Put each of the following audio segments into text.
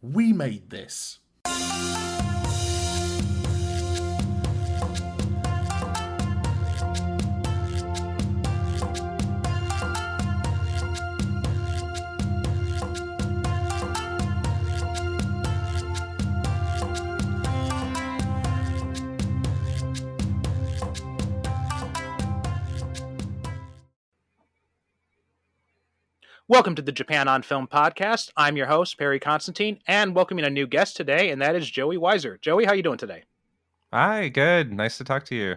We made this. Welcome to the Japan on Film podcast. I'm your host, Perry Constantine, and welcoming a new guest today, and that is Joey Weiser. Joey, how you doing today? Hi, good. Nice to talk to you.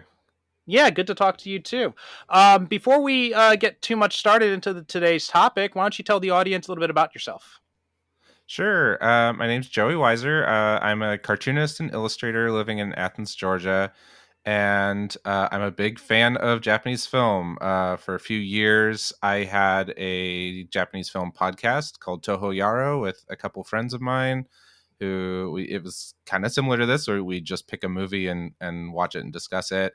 Yeah, good to talk to you too. Before we get too much started into today's topic, why don't you tell the audience a little bit about yourself? Sure. My name's Joey Weiser. I'm a cartoonist and illustrator living in Athens, Georgia, and I'm a big fan of Japanese film. For a few years, I had a Japanese film podcast called Toho Yaro with a couple friends of mine. It was kind of similar to this, where we just pick a movie and watch it and discuss it.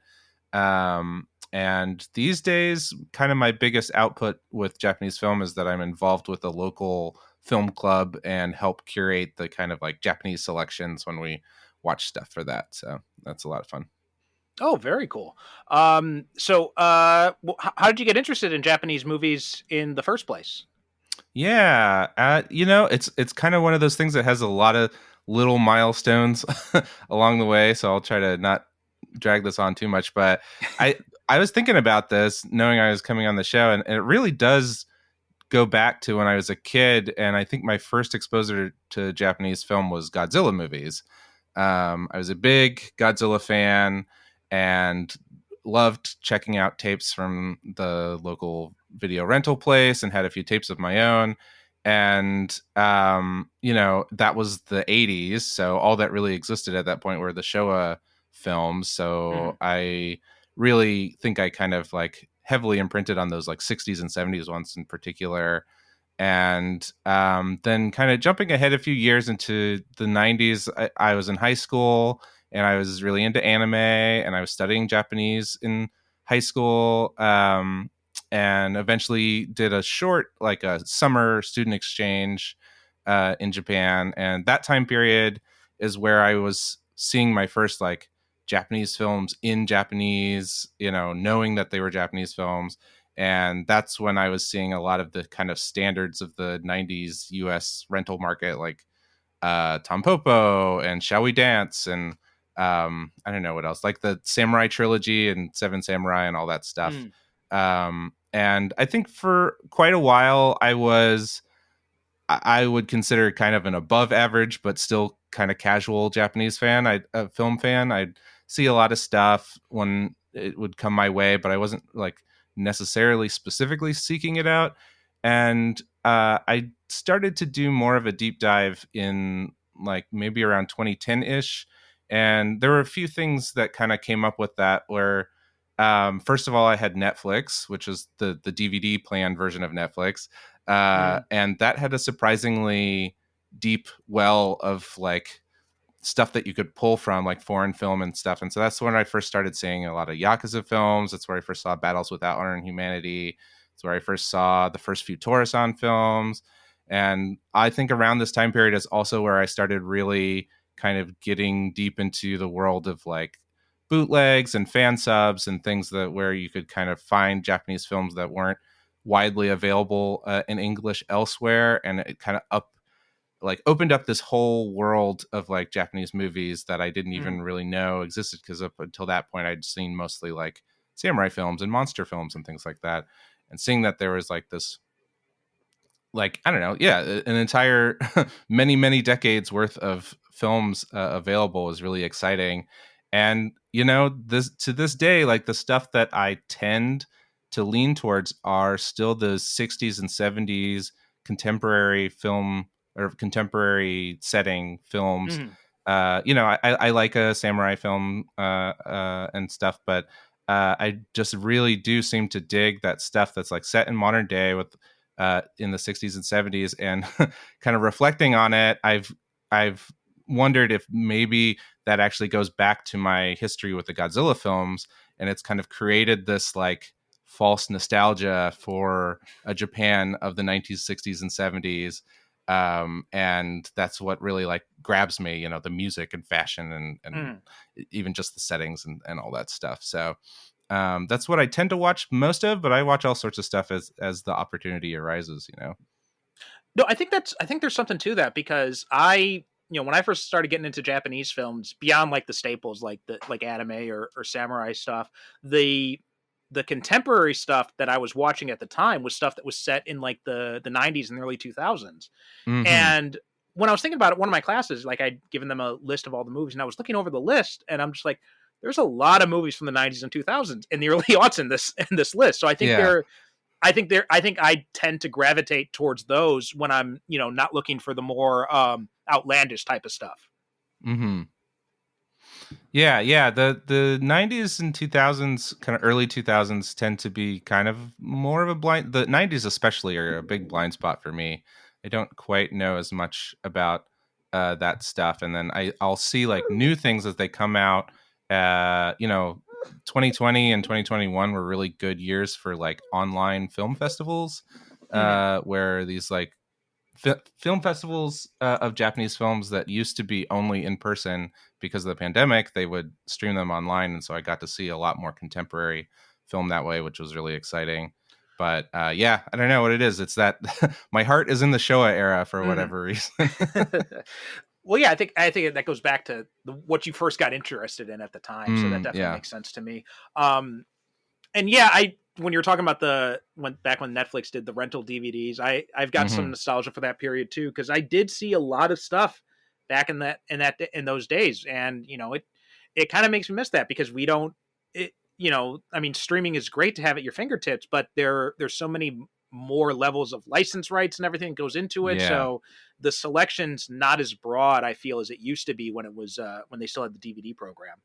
And these days, kind of my biggest output with Japanese film is that I'm involved with a local film club and help curate the kind of like Japanese selections when we watch stuff for that. So that's a lot of fun. Oh, very cool. How did you get interested in Japanese movies in the first place? Yeah, it's kind of one of those things that has a lot of little milestones along the way. So I'll try to not drag this on too much. But I I was thinking about this, knowing I was coming on the show, and it really does go back to when I was a kid. And I think my first exposure to Japanese film was Godzilla movies. I was a big Godzilla fan and loved checking out tapes from the local video rental place and had a few tapes of my own. And, that was the 80s. So all that really existed at that point were the Showa films. So I really think I kind of like heavily imprinted on those like 60s and 70s ones in particular. And then kind of jumping ahead a few years into the 90s, I was in high school and I was really into anime and I was studying Japanese in high school, and eventually did a short, like a summer student exchange in Japan. And that time period is where I was seeing my first like Japanese films in Japanese, knowing that they were Japanese films. And that's when I was seeing a lot of the kind of standards of the 90s US rental market, like Tom Popo and Shall We Dance and I don't know what else, like the Samurai trilogy and Seven Samurai and all that stuff. And I think for quite a while I would consider kind of an above average, but still kind of casual Japanese fan. A film fan. I'd see a lot of stuff when it would come my way, but I wasn't like necessarily specifically seeking it out. And I started to do more of a deep dive in like maybe around 2010 ish. And there were a few things that kind of came up with that where, first of all, I had Netflix, which is the DVD plan version of Netflix. And that had a surprisingly deep well of like stuff that you could pull from, like foreign film and stuff. And so that's when I first started seeing a lot of Yakuza films. That's where I first saw Battles Without Honor and Humanity. It's where I first saw the first few Tora-san films. And I think around this time period is also where I started really kind of getting deep into the world of like bootlegs and fan subs and things that where you could kind of find Japanese films that weren't widely available in English elsewhere. And it kind of opened up this whole world of like Japanese movies that I didn't even really know existed, because up until that point I'd seen mostly like samurai films and monster films and things like that. And seeing that there was like this, like, I don't know, yeah, an entire many decades worth of films available was really exciting. And this to this day, like the stuff that I tend to lean towards are still the 60s and 70s contemporary film or contemporary setting films. I like a samurai film and stuff, but I just really do seem to dig that stuff that's like set in modern day with in the 60s and 70s. And kind of reflecting on it, I've wondered if maybe that actually goes back to my history with the Godzilla films, and it's kind of created this like false nostalgia for a Japan of the 1960s and 70s. And that's what really like grabs me, the music and fashion and Mm. even just the settings and all that stuff. So that's what I tend to watch most of, but I watch all sorts of stuff as the opportunity arises. No, I think there's something to that because when I first started getting into Japanese films, beyond like the staples like the like anime or samurai stuff, the the contemporary stuff that I was watching at the time was stuff that was set in like the 90s and early 2000s. Hmm. And when I was thinking about it, one of my classes, like I'd given them a list of all the movies, and I was looking over the list, and I'm just like, there's a lot of movies from the 90s and 2000s in the early aughts in this list. So Yeah. I think I tend to gravitate towards those when I'm, not looking for the more outlandish type of stuff. Hmm. Yeah. The 90s and 2000s, kind of early 2000s, tend to be kind of more of a blind. The 90s especially are a big blind spot for me. I don't quite know as much about that stuff, and then I'll see like new things as they come out. 2020 and 2021 were really good years for like online film festivals, Mhm. where these like film festivals of Japanese films that used to be only in person because of the pandemic, they would stream them online, and so I got to see a lot more contemporary film that way, which was really exciting. But yeah, I don't know what it is. It's that my heart is in the Showa era for Mhm. whatever reason. Well, yeah, I think that goes back to what you first got interested in at the time, so that definitely Yeah. makes sense to me. Um, and yeah, I when you were talking about when Netflix did the rental DVDs, I've got some Hmm. nostalgia for that period too because I did see a lot of stuff back in those days, and it kind of makes me miss that because we don't it I mean streaming is great to have at your fingertips, but there's so many more levels of license rights and everything that goes into it, Yeah. so the selection's not as broad I feel as it used to be when it was when they still had the DVD program.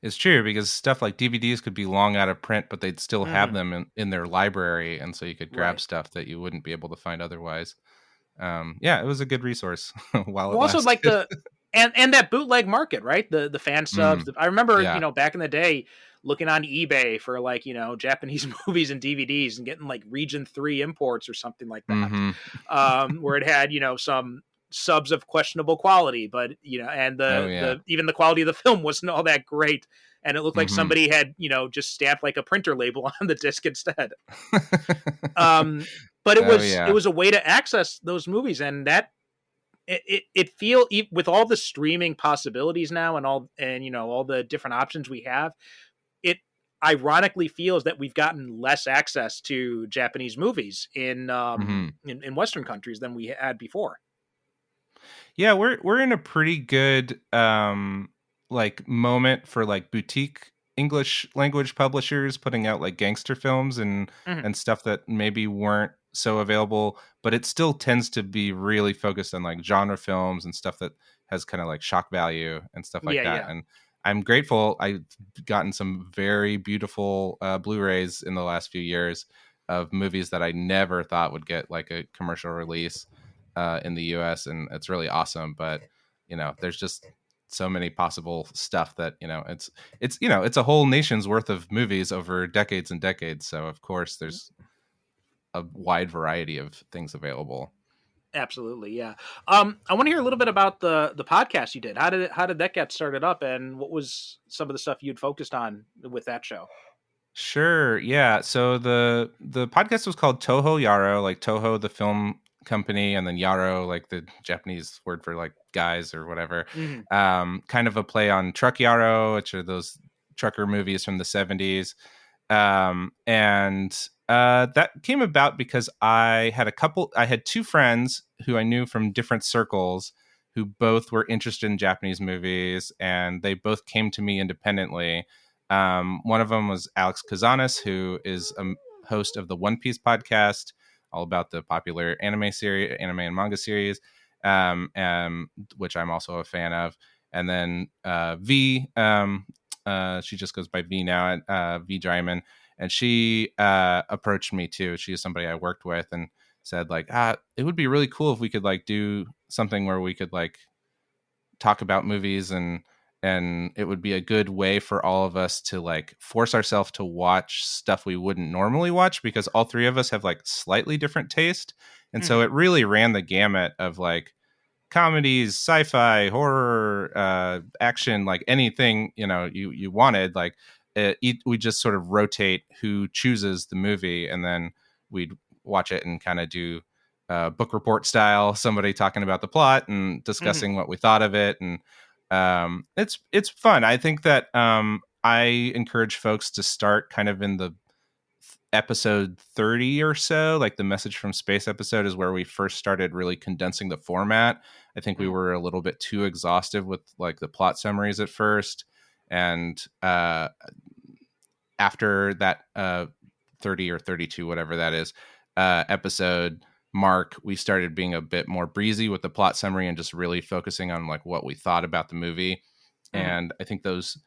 It's true because stuff like DVDs could be long out of print, but they'd still have Hmm. them in their library, and so you could grab Right. stuff that you wouldn't be able to find otherwise. Yeah, it was a good resource while it Well, also like lasted. and that bootleg market, right? The fan subs. Mm, I remember, yeah. back in the day, looking on eBay for like Japanese movies and DVDs and getting like Region 3 imports or something like that, Hmm. where it had some subs of questionable quality, but and Oh the yeah. even the quality of the film wasn't all that great, and it looked like Hmm. somebody had just stamped like a printer label on the disc instead. Um, but Oh it yeah. was a way to access those movies, and that with all the streaming possibilities now and all the different options we have, it ironically feels that we've gotten less access to Japanese movies Hmm. in Western countries than we had before. Yeah, we're in a pretty good like moment for like boutique English language publishers putting out like gangster films Mhm. and stuff that maybe weren't so available, but it still tends to be really focused on like genre films and stuff that has kind of like shock value and stuff like Yeah, that. yeah. And I'm grateful I've gotten some very beautiful Blu-rays in the last few years of movies that I never thought would get like a commercial release in the US, and it's really awesome. But there's just so many possible stuff that it's a whole nation's worth of movies over decades and decades. So of course there's a wide variety of things available. Absolutely, yeah. I want to hear a little bit about the podcast you did. How did that get started up, and what was some of the stuff you'd focused on with that show? Sure. Yeah. So the podcast was called Toho Yaro, like Toho the film company, and then Yaro like the Japanese word for like guys or whatever. Hmm. Kind of a play on Truck Yaro, which are those trucker movies from the 70s. And that came about because I had two friends who I knew from different circles who both were interested in Japanese movies, and they both came to me independently. One of them was Alex Kazanis, who is a host of the One Piece podcast, all about the popular anime and manga series, which I'm also a fan of. And then V, she just goes by V now, V Dryman, and she approached me too. She is somebody I worked with, and said like, it would be really cool if we could like do something where we could like talk about movies, and it would be a good way for all of us to like force ourselves to watch stuff we wouldn't normally watch, because all three of us have like slightly different taste, And so Hmm. it really ran the gamut of like comedies, sci-fi, horror, action, like anything, you wanted. Like we just sort of rotate who chooses the movie, and then we'd watch it and kind of do book report style, somebody talking about the plot and Hmm. discussing what we thought of it. And it's fun. I think that I encourage folks to start kind of in the episode 30 or so. Like the Message from Space episode is where we first started really condensing the format. I think we Hmm. were a little bit too exhaustive with like the plot summaries at first, and after that 30 or 32, whatever that is, episode mark, we started being a bit more breezy with the plot summary and just really focusing on like what we thought about the movie. Hmm. And I think those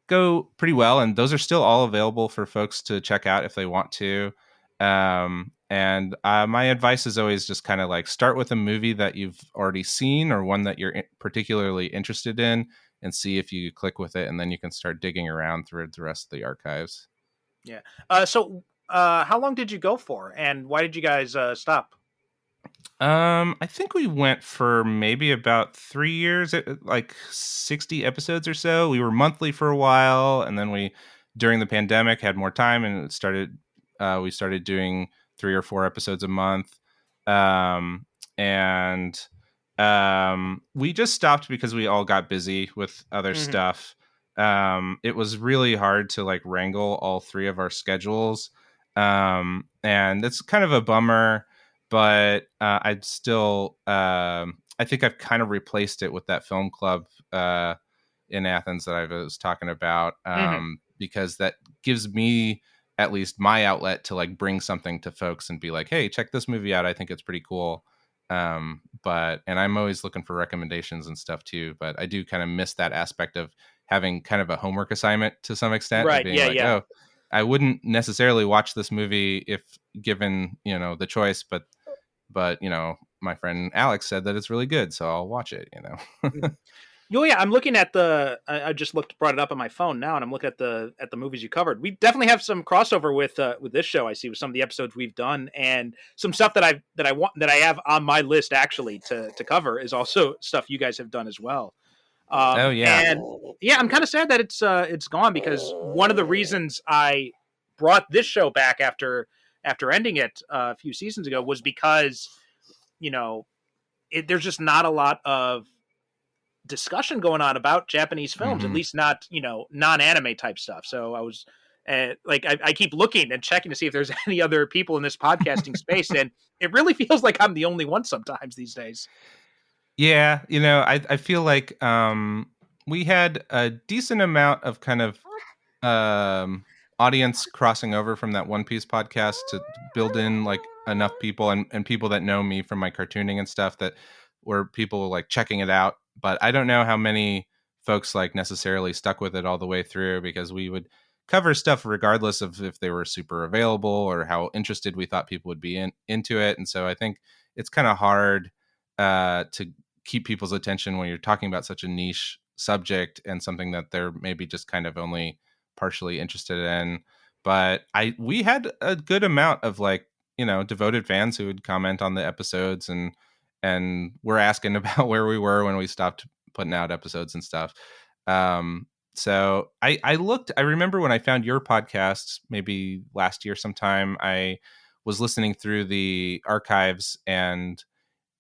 go pretty well, and those are still all available for folks to check out if they want to. And my advice is always just kind of like start with a movie that you've already seen or one that you're particularly interested in, and see if you click with it, and then you can start digging around through the rest of the archives. Yeah. So, how long did you go for, and why did you guys stop? I think we went for maybe about 3 years, like 60 episodes or so. We were monthly for a while, and then during the pandemic, had more time, and we started doing 3 or 4 episodes a month. Um, and we just stopped because we all got busy with other Hmm. stuff. It was really hard to like wrangle all three of our schedules. And it's kind of a bummer, but I'd still I think I've kind of replaced it with that film club in Athens that I was talking about, Hmm. because that gives me at least my outlet to like bring something to folks and be like, hey, check this movie out, I think it's pretty cool. But and I'm always looking for recommendations and stuff too, but I do kind of miss that aspect of having kind of a homework assignment to some extent, of Right. being Yeah. like, Yeah. oh, I wouldn't necessarily watch this movie if given the choice, but my friend Alex said that it's really good, so I'll watch it. Mhm. Oh yeah, I'm looking at the. I just brought it up on my phone now, and I'm looking at the movies you covered. We definitely have some crossover with this show. I see with some of the episodes we've done, and some stuff that I have on my list actually to cover is also stuff you guys have done as well. Oh yeah. And yeah, I'm kind of sad that it's gone, because one of the reasons I brought this show back after ending it a few seasons ago was because you know there's just not a lot of discussion going on about Japanese films, at Hmm. least not non-anime type stuff. So I was I keep looking and checking to see if there's any other people in this podcasting space, and it really feels like I'm the only one sometimes these days. Yeah, I feel like we had a decent amount of kind of um audience crossing over from that One Piece podcast to build in like enough people, and people that know me from my cartooning and stuff, that were people like checking it out. But I don't know how many folks like necessarily stuck with it all the way through, because we would cover stuff regardless of if they were super available or how interested we thought people would be into it. And so I think it's kind of hard to keep people's attention when you're talking about such a niche subject and something that they're maybe just kind of only partially interested in. But we had a good amount of like devoted fans who would comment on the episodes, and were asking about where we were when we stopped putting out episodes and stuff. So I remember when I found your podcast maybe last year sometime, I was listening through the archives, and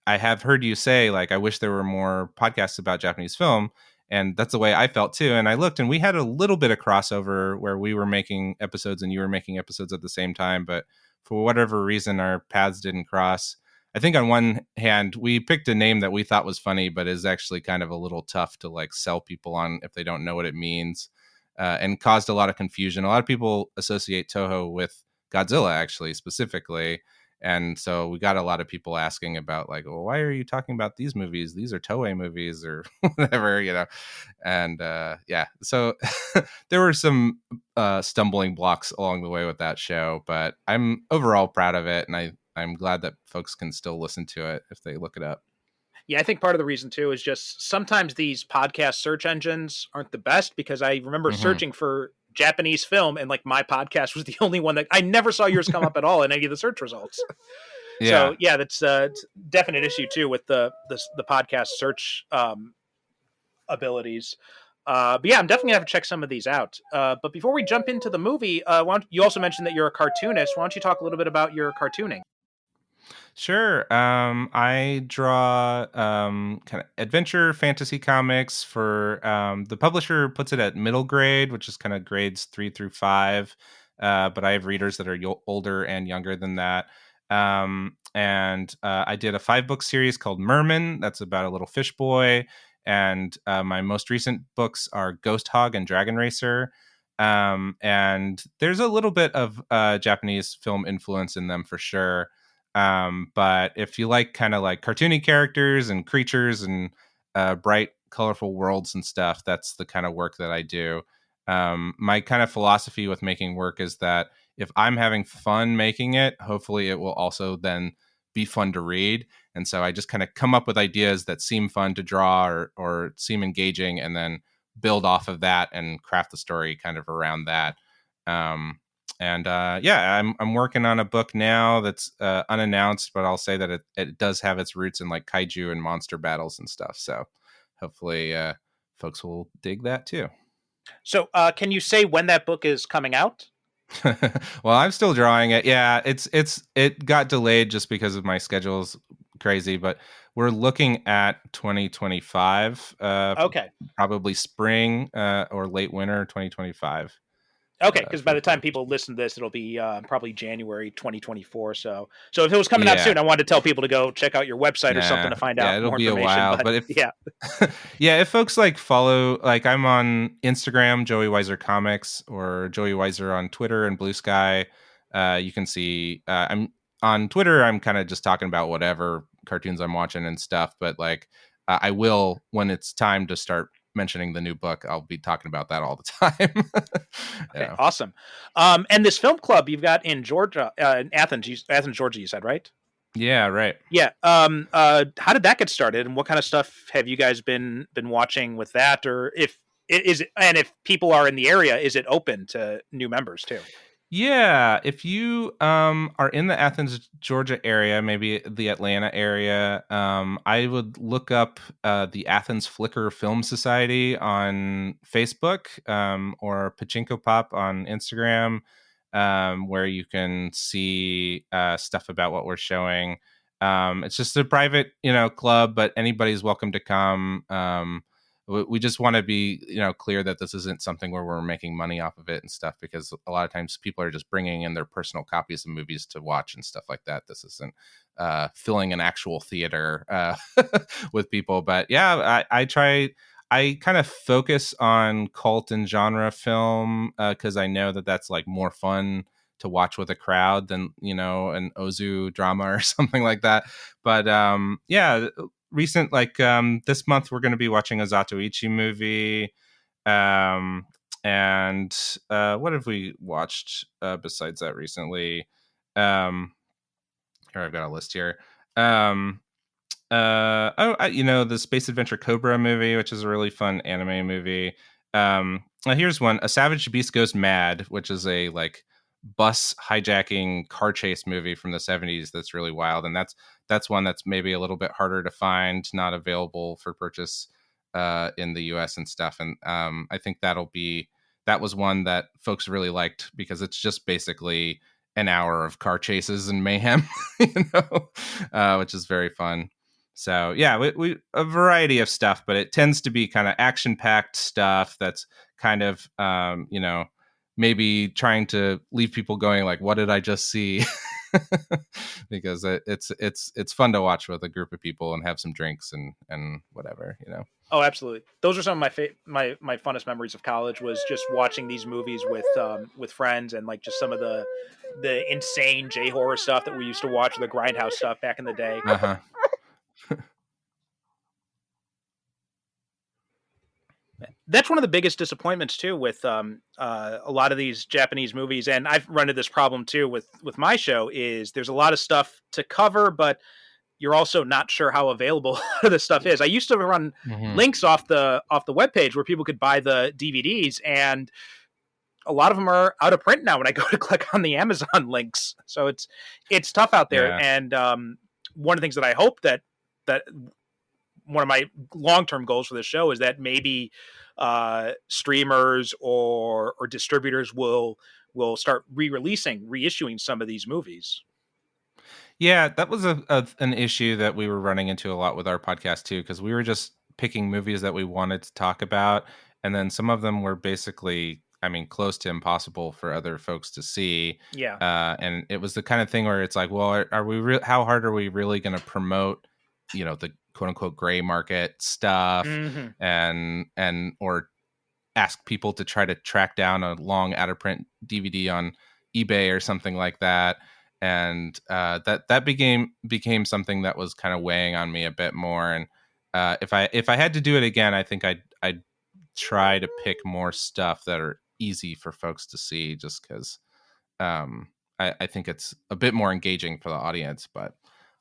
I have heard you say like, I wish there were more podcasts about Japanese film, and that's the way I felt too. And I looked, and we had a little bit of crossover where we were making episodes and you were making episodes at the same time, but for whatever reason, our paths didn't cross. I think on one hand, we picked a name that we thought was funny, but is actually kind of a little tough to like sell people on if they don't know what it means, and caused a lot of confusion. A lot of people associate Toho with Godzilla, actually, specifically. And so we got a lot of people asking about like, well, why are you talking about these movies? These are Toei movies or whatever. And yeah, so there were some stumbling blocks along the way with that show, but I'm overall proud of it, and I'm glad that folks can still listen to it if they look it up. Yeah, I think part of the reason too is just sometimes these podcast search engines aren't the best, because I remember Hmm. searching for Japanese film, and like my podcast was the only one that I never saw yours come up at all in any of the search results. Yeah. So yeah, that's it's a definite issue too with the podcast search abilities. But yeah, I'm definitely gonna have to check some of these out. But before we jump into the movie, you also mentioned that you're a cartoonist. Why don't you talk a little bit about your cartooning? Sure. I draw kind of adventure fantasy comics for the publisher puts it at middle grade, which is kind of grades 3 through 5. But I have readers that are older and younger than that. And I did a 5 book series called Merman. That's about a little fish boy. And my most recent books are Ghost Hog and Dragon Racer. And there's a little bit of Japanese film influence in them for sure. But if you like kind of like cartoony characters and creatures and bright, colorful worlds and stuff, that's the kind of work that I do. My kind of philosophy with making work is that if I'm having fun making it, hopefully it will also then be fun to read. And so I just kind of come up with ideas that seem fun to draw or seem engaging, and then build off of that and craft the story kind of around that. Um, and yeah, I'm working on a book now that's unannounced, but I'll say that it does have its roots in like kaiju and monster battles and stuff. So hopefully folks will dig that too. So can you say when that book is coming out? Well, I'm still drawing it. Yeah, it got delayed just because of my schedule's crazy, but we're looking at 2025, Okay. probably spring or late winter 2025 Okay, because for by the the time publication. people listen to this, it'll be probably January 2024. So if it was coming out Yeah. soon, I wanted to tell people to go check out your website or something Nah, to find yeah, out it'll more be a information. while. But But if yeah, yeah, if folks like follow, like I'm on Instagram, Joey Weiser Comics, or Joey Weiser on Twitter and Blue Sky. You can see I'm on Twitter. I'm kind of just talking about whatever cartoons I'm watching and stuff. But like, I will when it's time to start mentioning the new book. I'll be talking about that all the time. okay, Yeah, awesome. And this film club you've got in Georgia, in Athens, Athens, Georgia, you said, right? yeah, right. Yeah. How did that get started, and what kind of stuff have you guys been watching with that? Or if it is, and if people are in the area, is it open to new members too? Yeah, if you are in the Athens, Georgia area, maybe the Atlanta area, I would look up the Athens Flicker Film Society on Facebook, or Pachinko Pop on Instagram, where you can see stuff about what we're showing. It's just a private, club, but anybody's welcome to come. We just want to be clear that this isn't something where we're making money off of it and stuff, because a lot of times people are just bringing in their personal copies of movies to watch and stuff like that. This isn't filling an actual theater with people. But yeah, I kind of focus on cult and genre film because I know that that's like more fun to watch with a crowd than an Ozu drama or something like that. But yeah, recent, like this month we're going to be watching a Zatoichi movie. And what have we watched besides that recently? Here, I've got a list here. The Space Adventure Cobra movie, which is a really fun anime movie. Here's one: A Savage Beast Goes Mad, which is a like bus hijacking car chase movie from the 70s that's really wild. And that's one that's maybe a little bit harder to find, not available for purchase in the US and stuff. And I think that was one that folks really liked because it's just basically an hour of car chases and mayhem, which is very fun. So yeah, we a variety of stuff, but it tends to be kind of action packed stuff that's kind of maybe trying to leave people going like, what did I just see? Because it's fun to watch with a group of people and have some drinks and whatever. Oh, absolutely. Those are some of my funnest memories of college, was just watching these movies with friends, and like just some of the insane J horror stuff that we used to watch, the grindhouse stuff back in the day. Uh-huh. That's one of the biggest disappointments too with a lot of these Japanese movies, and I've run into this problem too with my show. Is there's a lot of stuff to cover, but you're also not sure how available the stuff is. I used to run Mm-hmm. links off the webpage where people could buy the DVDs, and a lot of them are out of print now when I go to click on the Amazon links. So it's tough out there. Yeah. And one of the things that I hope that one of my long-term goals for this show is that maybe streamers or distributors will start reissuing some of these movies. Yeah, that was an issue that we were running into a lot with our podcast too, because we were just picking movies that we wanted to talk about, and then some of them were basically, I mean, close to impossible for other folks to see. Yeah. And it was the kind of thing where it's like, well, are we how hard are we really going to promote, the quote unquote gray market stuff, Mm-hmm. and or ask people to try to track down a long out of print DVD on eBay or something like that. And that became something that was kind of weighing on me a bit more. And if I had to do it again, I think I'd try to pick more stuff that are easy for folks to see, just because I think it's a bit more engaging for the audience. But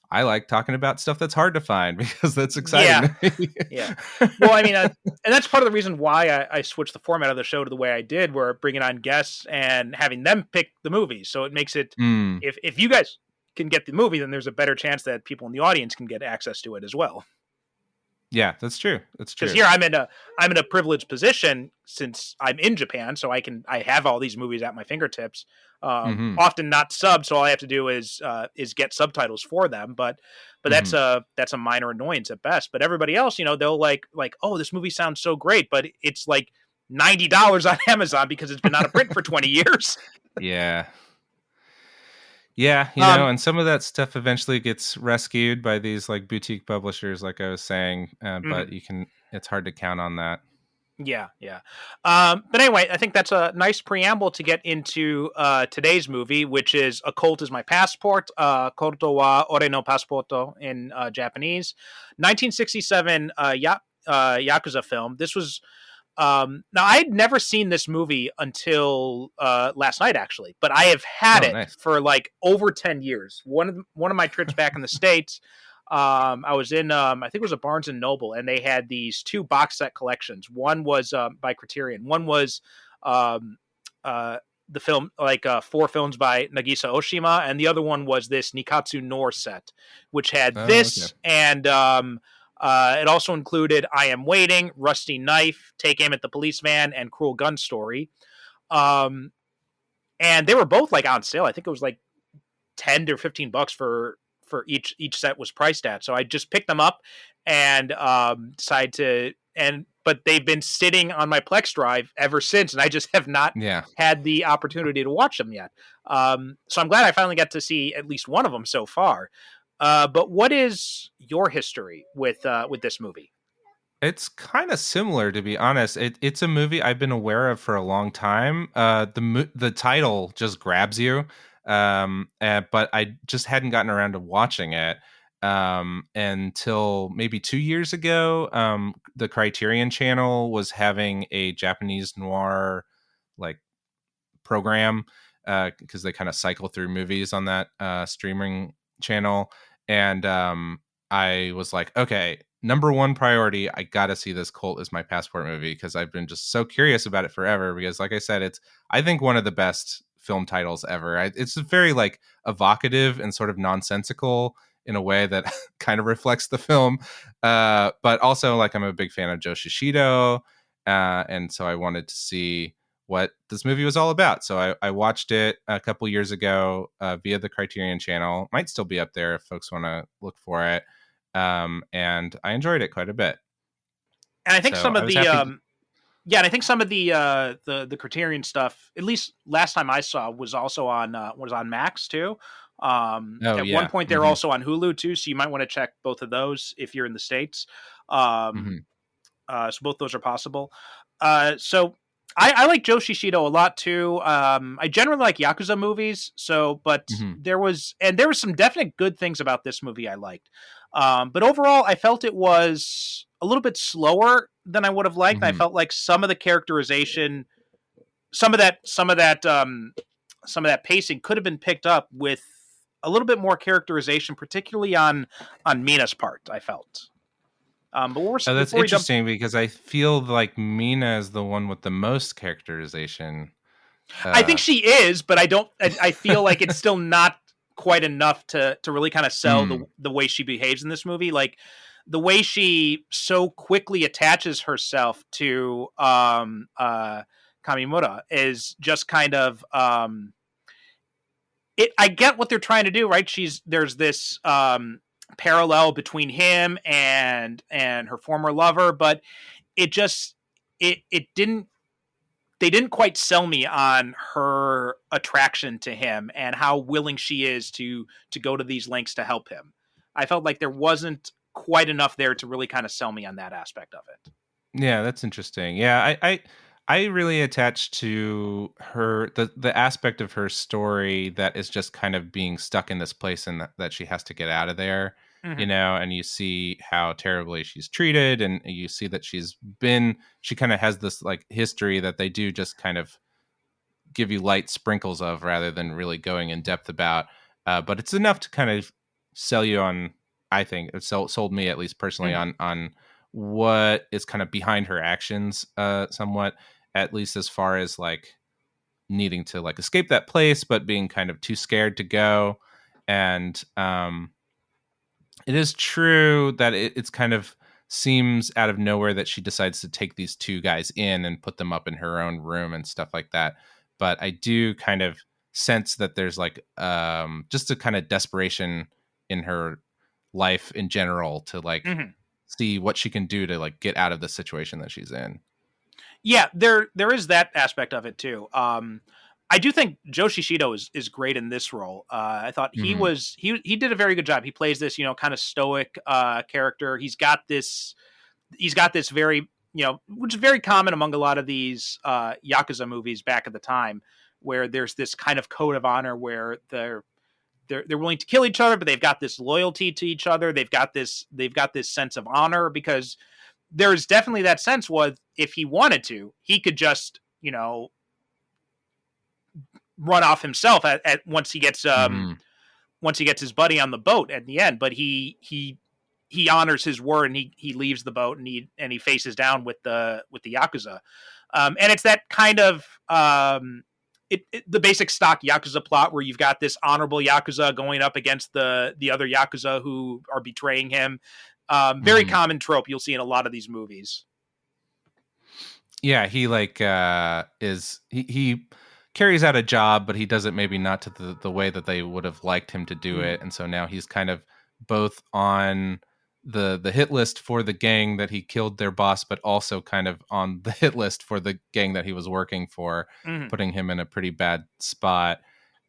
I like talking about stuff that's hard to find because that's exciting Yeah. to me. Yeah. Well, I mean, and that's part of the reason why I switched the format of the show to the way I did, where bringing on guests and having them pick the movies. So it makes it, Mm, if you guys can get the movie, then there's a better chance that people in the audience can get access to it as well. yeah, that's true. That's Because true. here I'm in a privileged position since I'm in Japan, so I have all these movies at my fingertips. Hmm. Often not subbed, so all I have to do is get subtitles for them. But Hmm. that's a minor annoyance at best. But everybody else, they'll like, oh, this movie sounds so great, but it's like $90 on Amazon because it's been out of print for 20 years. Yeah. Yeah, Um, and some of that stuff eventually gets rescued by these like boutique publishers, like I was saying. But mhm. it's hard to count on that. Yeah, yeah. But anyway, I think that's a nice preamble to get into today's movie, which is A Colt is My Passport, Korto wa Ore no Passporto in Japanese. 1967 Yakuza film. This was, now I had never seen this movie until last night, actually, but I have had Oh, it nice. for like over 10 years. One of my trips back in the States, I was in, I think it was a Barnes and Noble, and they had these two box set collections. One was by Criterion. One was um, the film, like four films by Nagisa Oshima, and the other one was this Nikkatsu noir set, which had Oh, okay. this, and it also included I Am Waiting, Rusty Knife, Take Aim at the Policeman, and Cruel Gun Story. Um, and they were both like on sale. I think it was like 10 to 15 bucks for each set was priced at. So I just picked them up and decided to, and but they've been sitting on my Plex drive ever since, and I just have not Yeah. had the opportunity to watch them yet. So I'm glad I finally got to see at least one of them so far. But what is your history with this movie? It's kind of similar, to be honest. It's a movie I've been aware of for a long time. The title just grabs you, but I just hadn't gotten around to watching it until maybe 2 years ago. The Criterion Channel was having a Japanese noir like program because they kind of cycle through movies on that streaming channel, and I was like, okay, number one priority, I gotta see this Colt is My Passport movie because I've been just so curious about it forever. Because, like I said, it's I think one of the best film titles ever. It's very like evocative and sort of nonsensical in a way that kind of reflects the film. But also, like, I'm a big fan of Joe Shishido, and so I wanted to see what this movie was all about. So I watched it a couple years ago via the Criterion Channel. Might still be up there if folks want to look for it. And I enjoyed it quite a bit. And I think So some I of was the happy. yeah, and I think some of the Criterion stuff, at least last time I saw, was also on Max too. Oh At one yeah. point, they're Hmm. also on Hulu too, so you might want to check both of those if you're in the States. Um, Hmm. so both those are possible. So I like Joe Shishido a lot too. I generally like Yakuza movies. So, but Hmm. there was some definite good things about this movie I liked. But overall, I felt it was a little bit slower than I would have liked. I Hmm. felt like some of the characterization, some of that, some of that, some of that pacing could have been picked up with a little bit more characterization, particularly on Mina's part. I felt. But Oh, that's before we jump, interesting because I feel like Mina is the one with the most characterization. I think Uh, she is, but I don't. I feel like it's still not quite enough to really kind of sell mm, the way she behaves in this movie. Like the way she so quickly attaches herself to Kamimura is just kind of it. I get what they're trying to do, right? There's this parallel between him and her former lover, but it just it didn't they didn't quite sell me on her attraction to him and how willing she is to go to these lengths to help him. I felt like there wasn't quite enough there to really kind of sell me on that aspect of it. yeah, that's interesting. Yeah, I really attach to her the aspect of her story that is just kind of being stuck in this place and that she has to get out of there, Mm-hmm. and you see how terribly she's treated, and you see that she kind of has this like history that they do just kind of give you light sprinkles of rather than really going in depth about. But it's enough to kind of sell you on. I think it sold me at least personally Mm-hmm. on what is kind of behind her actions, somewhat, at least as far as like needing to like escape that place, but being kind of too scared to go. And it is true that it's kind of seems out of nowhere that she decides to take these two guys in and put them up in her own room and stuff like that. But I do kind of sense that there's like just a kind of desperation in her life in general to like Mm-hmm. see what she can do to like get out of the situation that she's in. Yeah, there is that aspect of it too. I do think Joe Shishido is great in this role. I thought Hmm. he did a very good job. He plays this kind of stoic character. He's got this very which is very common among a lot of these yakuza movies back at the time, where there's this kind of code of honor where they're willing to kill each other, but they've got this loyalty to each other. They've got this sense of honor because there's definitely that sense was if he wanted to, he could just run off himself at Hmm. once he gets his buddy on the boat at the end. But he honors his word and he leaves the boat and he faces down with the yakuza, and it's that kind of the basic stock yakuza plot where you've got this honorable yakuza going up against the other yakuza who are betraying him. Very Hmm. common trope you'll see in a lot of these movies. Yeah, he like he carries out a job, but he does it maybe not to the way that they would have liked him to do Mm. it, and so now he's kind of both on the hit list for the gang that he killed their boss, but also kind of on the hit list for the gang that he was working for, Mm. putting him in a pretty bad spot.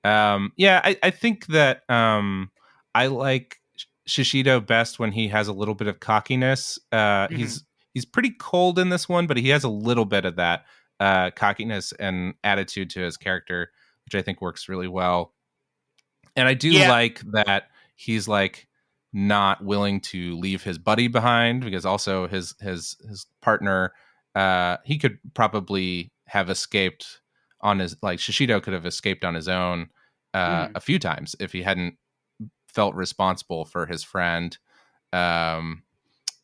Yeah, I think that I like Shishido best when he has a little bit of cockiness. Mm. He's pretty cold in this one, but he has a little bit of that cockiness and attitude to his character, which I think works really well. And I do Yeah. like that he's like not willing to leave his buddy behind because also his partner he could probably have escaped on his like Shishido could have escaped on his own Mm. a few times if he hadn't felt responsible for his friend. Um,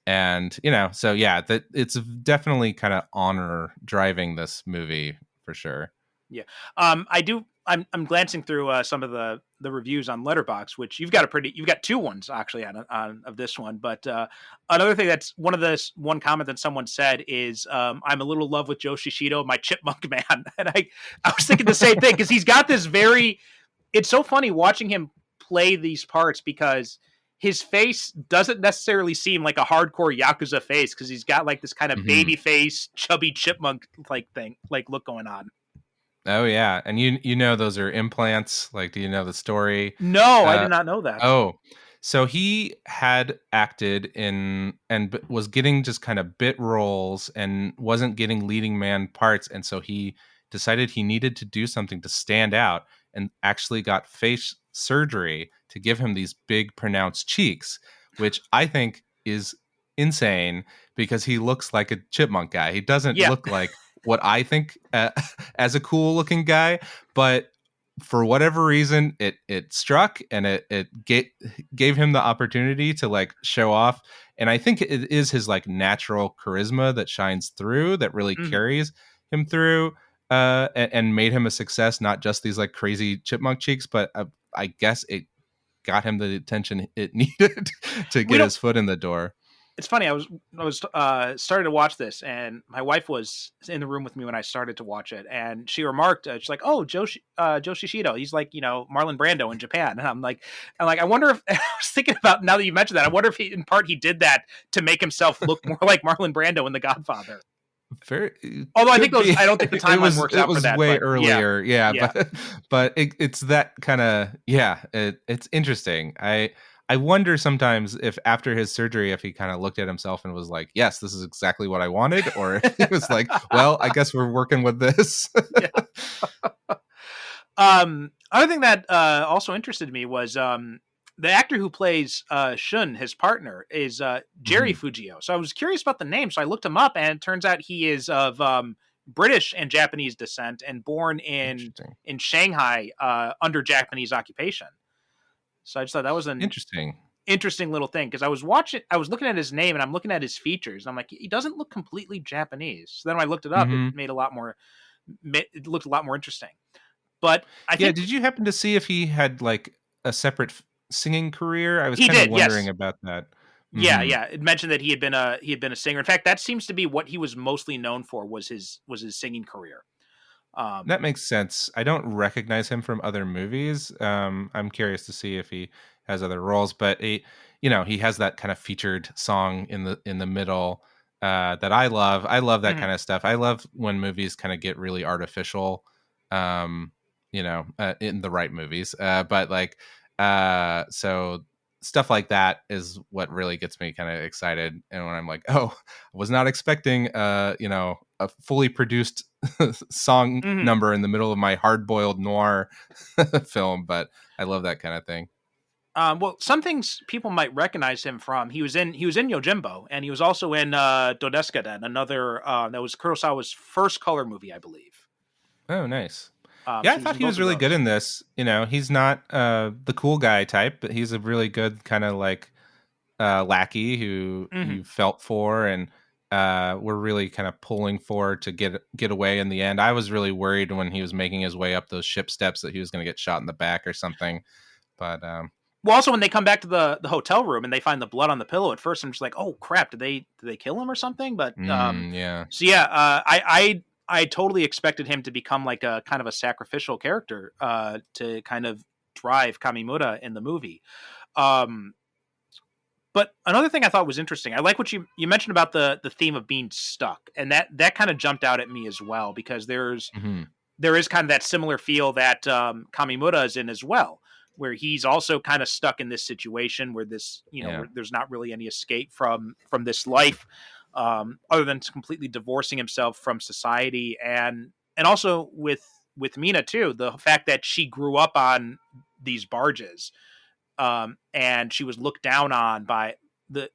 and so yeah, that it's definitely kind of honor driving this movie for sure. Yeah. I do. I'm glancing through some of the reviews on Letterbox, which you've got two ones actually on of this one. But another thing that's one comment that someone said is I'm a little in love with Joe Shishido, my chipmunk man, and I was thinking the same thing because he's got this very. It's so funny watching him play these parts because his face doesn't necessarily seem like a hardcore yakuza face because he's got like this kind of Hmm. baby face, chubby chipmunk like thing, like look going on. Oh yeah, and those are implants. Like, do you know the story? No, I Uh, did not know that. oh, so he had acted in and was getting just kind of bit roles and wasn't getting leading man parts, and so he decided he needed to do something to stand out, and actually got face surgery to give him these big, pronounced cheeks, which I think is insane because he looks like a chipmunk guy. He doesn't Yeah. look like what I think as a cool looking guy, but for whatever reason it struck and it gave him the opportunity to like show off, and I think it is his like natural charisma that shines through that really Mhm. carries him through. and made him a success. Not just these like crazy chipmunk cheeks, but I guess it got him the attention it needed to We get don't. his foot in the door. It's funny. I was started to watch this, and my wife was in the room with me when I started to watch it, and she remarked, she's like, "Oh, Joe Shishido. He's like, Marlon Brando in Japan." And I'm like, I wonder if I was thinking about now that you mentioned that. I wonder if in part he did that to make himself look more like Marlon Brando in The Godfather. Very Although could be. I don't think the It timeline was works out for that. way But yeah, earlier, yeah. yeah. But it's that kind of it's interesting. I wonder sometimes if after his surgery, if he kind of looked at himself and was like, "Yes, this is exactly what I wanted," or if he was like, "Well, I guess we're working with this." Yeah. Other thing that also interested me was the actor who plays Shun, his partner, is Jerry Mhm. Fujio. So I was curious about the name, so I looked him up, and it turns out he is of British and Japanese descent and born Interesting. in Shanghai under Japanese occupation. So I just thought that was an Interesting. interesting little thing because I was looking at his name and I'm looking at his features. And I'm like, he doesn't look completely Japanese. So then when I looked it up, Hmm. it looked a lot more interesting. But I Yeah. think Did you happen to see if he had like a separate singing career? I was he kind of did. wondering Yes. about that. Yeah, Hmm. yeah. It mentioned that he had been a singer. In fact, that seems to be what he was mostly known for was his singing career. That Um, makes sense. I don't recognize him from other movies. I'm curious to see if he has other roles, but he has that kind of featured song in the middle that I love. I love that mhm. kind of stuff. I love when movies kind of get really artificial, in the right movies. But like, so stuff like that is what really gets me kind of excited. And when I'm like, oh, I was not expecting, a fully produced song Mhm. number in the middle of my hard-boiled noir film, but I love that kind of thing. Well, some things people might recognize him from. He was in Yojimbo, and he was also in Dodeskuden, another that was Kurosawa's first color movie, I believe. Oh, nice. Yeah, So I he was thought in he both was of really good those. in this. He's not the cool guy type, but he's a really good kind of like lackey who Hmm. you felt for and were really kind of pulling for to get away in the end. I was really worried when he was making his way up those ship steps that he was going to get shot in the back or something. But Well, also when they come back to the hotel room and they find the blood on the pillow, at first I'm just like, oh crap, did they kill him or something? But yeah. so yeah, I totally expected him to become like a kind of a sacrificial character to kind of drive Kamimura in the movie. Um, but another thing I thought was interesting, I like what you mentioned about the theme of being stuck, and that kind of jumped out at me as well because Hmm. there is kind of that similar feel that Kamimura is in as well, where he's also kind of stuck in this situation where Yeah. where there's not really any escape from this life, other than completely divorcing himself from society, and also with Mina too, the fact that she grew up on these barges, and she was looked down on by the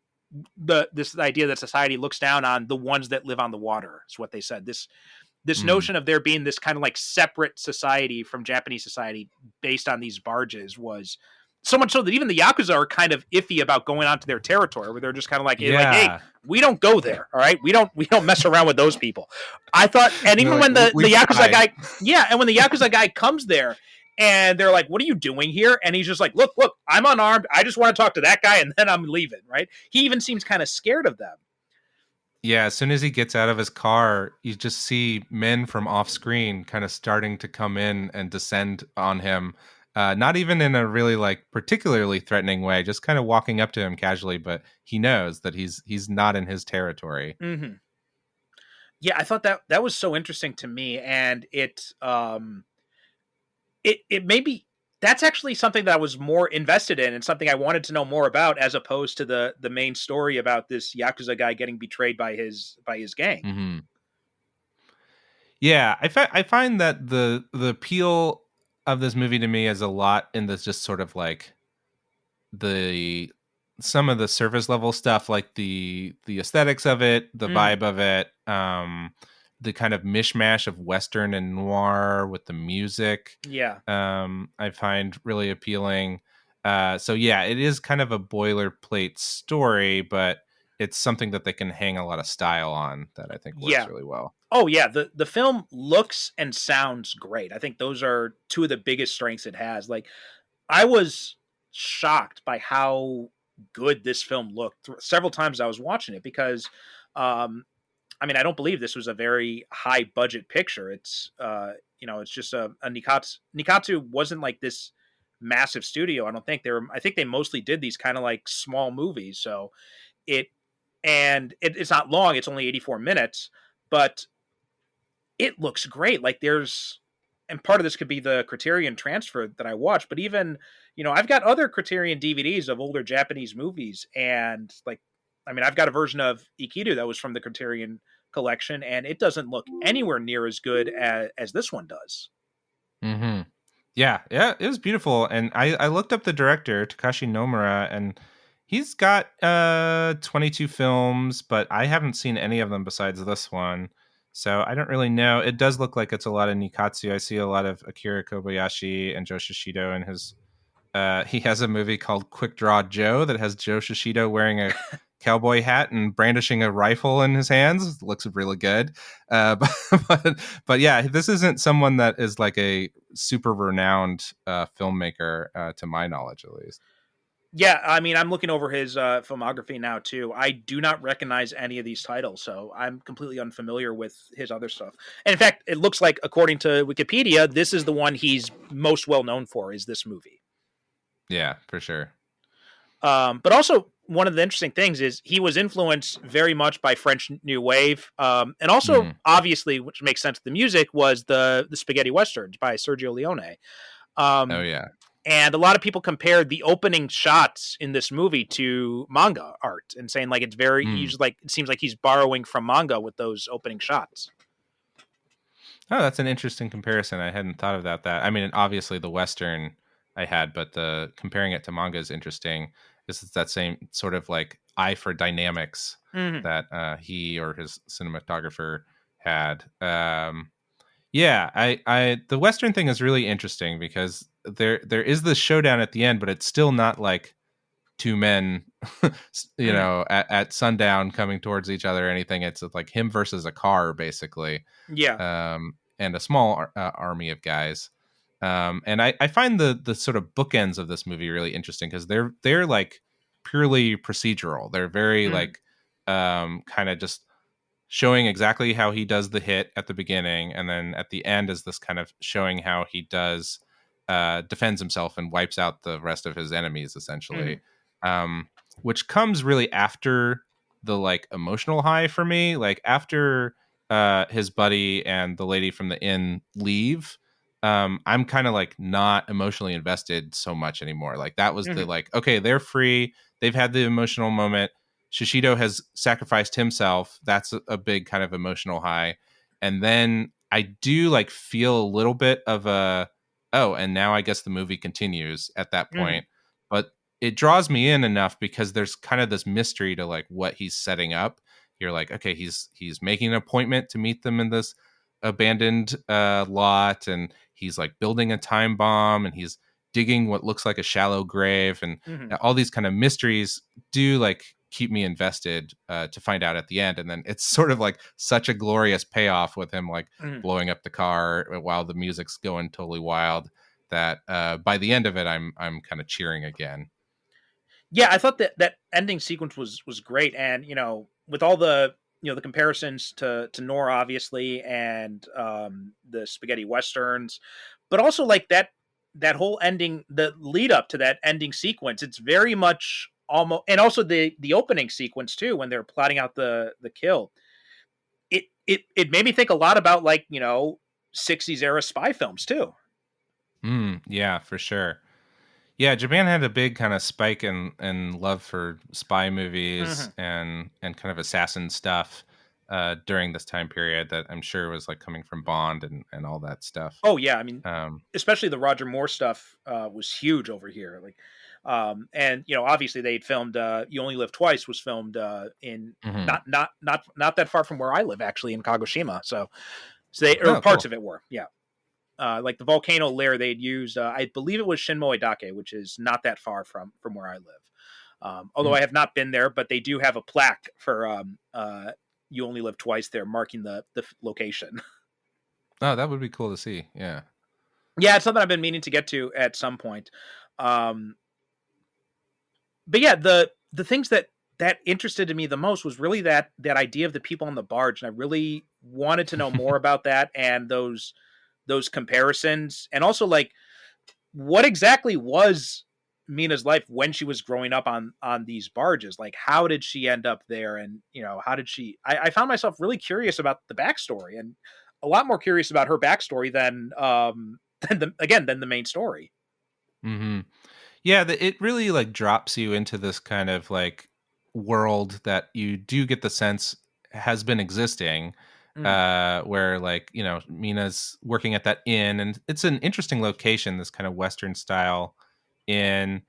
this idea that society looks down on the ones that live on the water is what they said. This Mm. notion of there being this kind of like separate society from Japanese society based on these barges was so much so that even the Yakuza are kind of iffy about going onto their territory, where they're just kind of like, hey, Yeah. we don't go there. All right. We don't mess around with those people. I thought, and They're even like, when the We've Yakuza tried." guy, yeah, and when the Yakuza guy comes there and they're like, what are you doing here? And he's just like, look, I'm unarmed. I just want to talk to that guy and then I'm leaving. Right. He even seems kind of scared of them. Yeah, as soon as he gets out of his car, you just see men from off screen kind of starting to come in and descend on him. Not even in a really like particularly threatening way, just kind of walking up to him casually, but he knows that he's not in his territory. Mm-hmm. Yeah, I thought that was so interesting to me, and it maybe that's actually something that I was more invested in and something I wanted to know more about, as opposed to the main story about this Yakuza guy getting betrayed by his gang. Hmm. Yeah, I find that the appeal of this movie to me is a lot in this just sort of like the some of the surface level stuff like the aesthetics of it, the Mm, vibe of it, the kind of mishmash of western and noir with the music, yeah. I find really appealing. So yeah, it is kind of a boilerplate story, but it's something that they can hang a lot of style on that I think works Yeah. really well. Oh yeah, the film looks and sounds great. I think those are two of the biggest strengths it has. Like I was shocked by how good this film looked several times I was watching it because um I mean, I don't believe this was a very high budget picture. It's it's just a Nikkatsu. Nikkatsu wasn't like this massive studio. I don't think they were. I think they mostly did these kind of like small movies. So it it's not long. It's only 84 minutes, but it looks great. Like there's and part of this could be the Criterion transfer that I watched, but even, I've got other Criterion DVDs of older Japanese movies and like I mean, I've got a version of Ikiru that was from the Criterion collection and it doesn't look anywhere near as good as this one does. Hmm. Yeah, yeah, it was beautiful. And I looked up the director, Takashi Nomura, and he's got 22 films, but I haven't seen any of them besides this one. So I don't really know. It does look like it's a lot of Nikkatsu. I see a lot of Akira Kobayashi and Joe Shishido in his he has a movie called Quick Draw Joe that has Joe Shishido wearing a cowboy hat and brandishing a rifle in his hands. It looks really good. But yeah, this isn't someone that is like a super renowned filmmaker, to my knowledge, at least. Yeah, I mean, I'm looking over his filmography now too. I do not recognize any of these titles, so I'm completely unfamiliar with his other stuff. And in fact, it looks like, according to Wikipedia, this is the one he's most well known for. Is this movie? Yeah, for sure. But also, one of the interesting things is he was influenced very much by French New Wave, and also, Mm. obviously, which makes sense. The music was the spaghetti westerns by Sergio Leone, Oh um, yeah. and a lot of people compared the opening shots in this movie to manga art, and saying like it's very Mm. he's like it seems like he's borrowing from manga with those opening shots. Oh, that's an interesting comparison. I hadn't thought about that. I mean, obviously the Western I had, but the comparing it to manga is interesting. It's that same sort of like eye for dynamics Mm-hmm. that he or his cinematographer had. Yeah, the Western thing is really interesting because there is the showdown at the end, but it's still not like two men, Mm-hmm. at sundown coming towards each other or anything. It's like him versus a car, basically, Yeah. and a small army of guys. And I find the sort of bookends of this movie really interesting because they're like purely procedural. They're very Mm-hmm. like kind of just showing exactly how he does the hit at the beginning, and then at the end is this kind of showing how he does defends himself and wipes out the rest of his enemies, Mm-hmm. essentially. um, which comes really after the like emotional high for me, like after his buddy and the lady from the inn leave. I'm kind of like not emotionally invested so much anymore. Like that was the Mm-hmm. like, okay, they're free, they've had the emotional moment, Shishido has sacrificed himself. That's a big kind of emotional high. And then I do like feel a little bit of a, oh, and now I guess the movie continues at that Mm-hmm. point. But it draws me in enough because there's kind of this mystery to like what he's setting up. You're like, okay, he's making an appointment to meet them in this abandoned lot, and he's like building a time bomb, and he's digging what looks like a shallow grave, and Mm-hmm. all these kind of mysteries do like keep me invested to find out at the end. And then it's sort of like such a glorious payoff with him like Mm-hmm. blowing up the car while the music's going totally wild, that by the end of it I'm kind of cheering again. Yeah, I thought that ending sequence was great, and with all the the comparisons to Nora, obviously, and the spaghetti westerns, but also like that whole ending, the lead up to that ending sequence, it's very much almost, and also the opening sequence too, when they're plotting out the kill. It made me think a lot about like 60s era spy films too. Yeah, for sure. Yeah, Japan had a big kind of spike in love for spy movies Hmm. and kind of assassin stuff during this time period that I'm sure was like coming from Bond and all that stuff. Oh yeah, I mean, Um, especially the Roger Moore stuff was huge over here. Like, and obviously they'd filmed "You Only Live Twice" was filmed in mhm. not that far from where I live, actually, in Kagoshima. So they or Oh, parts cool. of it were, yeah. Like the volcano lair they'd used, I believe it was Shinmoe Dake, which is not that far from where I live. Although Mm. I have not been there, but they do have a plaque for "You Only Live Twice" there, marking the location. Oh, that would be cool to see. Yeah. Yeah, it's something I've been meaning to get to at some point. Um, but yeah, the things that interested me the most was really that idea of the people on the barge, and I really wanted to know more about that and those comparisons, and also like what exactly was Mina's life when she was growing up on these barges. Like, how did she end up there, and how did she? I found myself really curious about the backstory, and a lot more curious about her backstory than than the main story. Hmm. Yeah, it really like drops you into this kind of like world that you do get the sense has been existing, Mm, where like Mina's working at that inn, and it's an interesting location, this kind of Western style inn,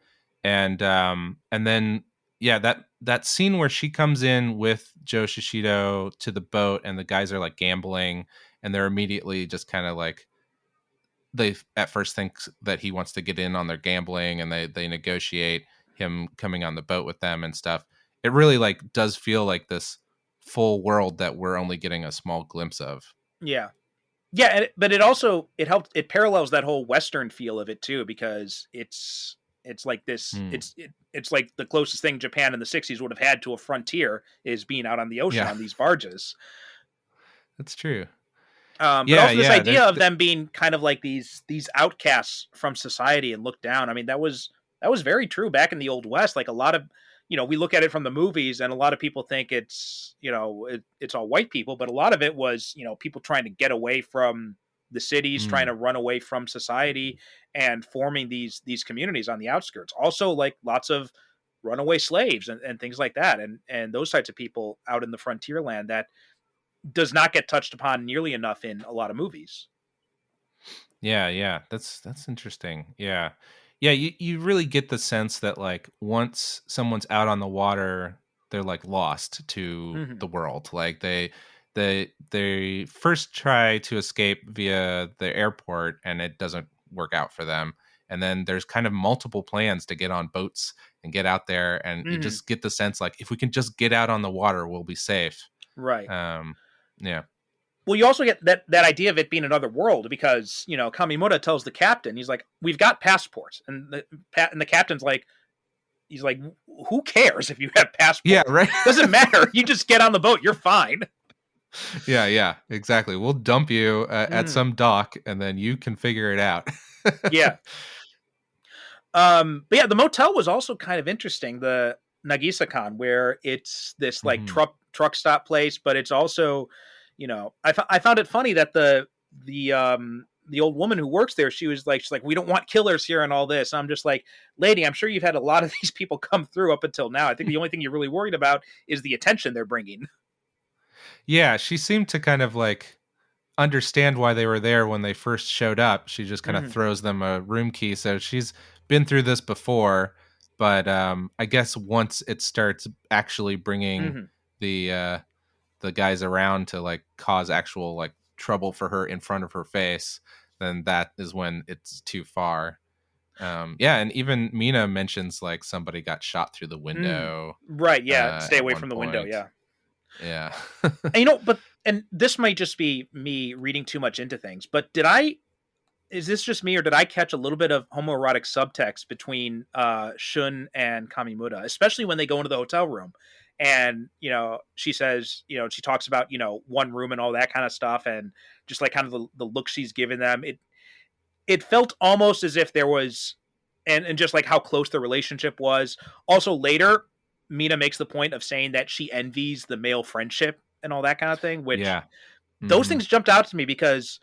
and then yeah, that scene where she comes in with Joe Shishido to the boat, and the guys are like gambling, and they're immediately just kind of like they at first think that he wants to get in on their gambling, and they negotiate him coming on the boat with them and stuff. It really like does feel like this full world that we're only getting a small glimpse of. yeah. Yeah, but it also it parallels that whole Western feel of it too, because it's like this Hmm. it's like the closest thing Japan in the '60s would have had to a frontier is being out on the ocean Yeah, on these barges. that's true. But Yeah, also this yeah. idea of them being kind of like these outcasts from society and looked down. I mean, that was very true back in the old West. Like a lot of we look at it from the movies, and a lot of people think it's all white people, but a lot of it was people trying to get away from the cities, trying Mm, to run away from society, and forming these communities on the outskirts. Also, like lots of runaway slaves and things like that, and those types of people out in the frontier land that does not get touched upon nearly enough in a lot of movies. yeah, yeah. That's interesting. Yeah, yeah. You really get the sense that like once someone's out on the water, they're like lost to Hmm. the world. Like they first try to escape via the airport, and it doesn't work out for them. And then there's kind of multiple plans to get on boats and get out there, and you Hmm. just get the sense like if we can just get out on the water, we'll be safe. Right. Um, yeah, Well, you also get that idea of it being another world because Kamimura tells the captain, he's like, "We've got passports," and the captain's like, he's like, "Who cares if you have yeah, passports? right. Doesn't matter. You just get on the boat. You're fine." Yeah, yeah, exactly. We'll dump you at Hmm. some dock, and then you can figure it out. Yeah. But yeah, the motel was also kind of interesting. The Nagisa-kan, where it's this like Hmm. truck stop place, but it's also, I found it funny that the old woman who works there, she's like, "We don't want killers here and all this." And I'm just like, lady, I'm sure you've had a lot of these people come through up until now. I think the only thing you're really worried about is the attention they're bringing. Yeah, she seemed to kind of like understand why they were there when they first showed up. She just kind of Hmm. throws them a room key, so she's been through this before. But I guess once it starts actually bringing Hmm. the uh, the guys around to like cause actual like trouble for her in front of her face, then that is when it's too far. Yeah, and even Mina mentions like somebody got shot through the Hmm. window Right. Yeah. Stay at away one from the window. point. Yeah. Yeah. And, and this might just be me reading too much into things, but is this just me or did I catch a little bit of homoerotic subtext between Shun and Kamimura, especially when they go into the hotel room and she says, she talks about one room and all that kind of stuff, and just like kind of the look she's given them. It felt almost as if there was, and just like how close the relationship was. Also later, Mina makes the point of saying that she envies the male friendship and all that kind of thing, which Yeah. those Hmm. things jumped out to me because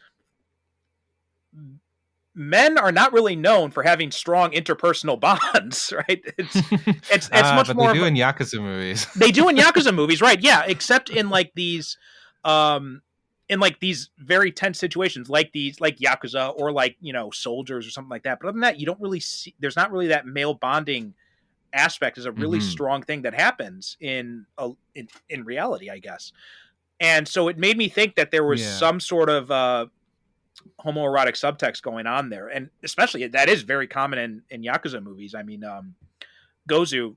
men are not really known for having strong interpersonal bonds, right? It's much But they more of do in Yakuza movies. they do in Yakuza movies, right? Yeah, except um in like these very tense situations, like these like Yakuza or like soldiers or something like that. But other than that, you don't really see. There's not really that male bonding aspect is a really Hmm. strong thing that happens in reality, I guess. And so it made me think that there was Yeah. some sort of homoerotic subtext going on there, and especially that is very common in Yakuza movies. I mean, Gozu.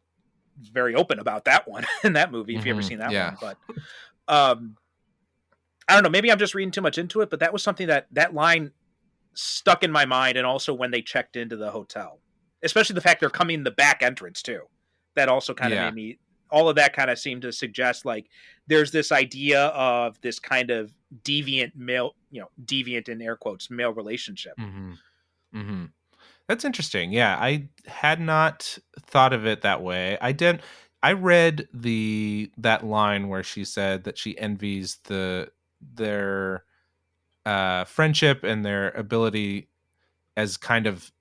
very open about that one in that movie, if you ever seen that Yeah. one. But um, I don't know, maybe I'm just reading too much into it, but that was something that line stuck in my mind, and also when they checked into the hotel, especially the fact they're coming the back entrance too. That also kind of Yeah. made me. All of that kind of seemed to suggest like there's this idea of this kind of deviant male, deviant in air quotes male relationship. hmm hmm That's interesting. Yeah, I had not thought of it that way. I did. I read that line where she said that she envies their friendship and their ability as kind of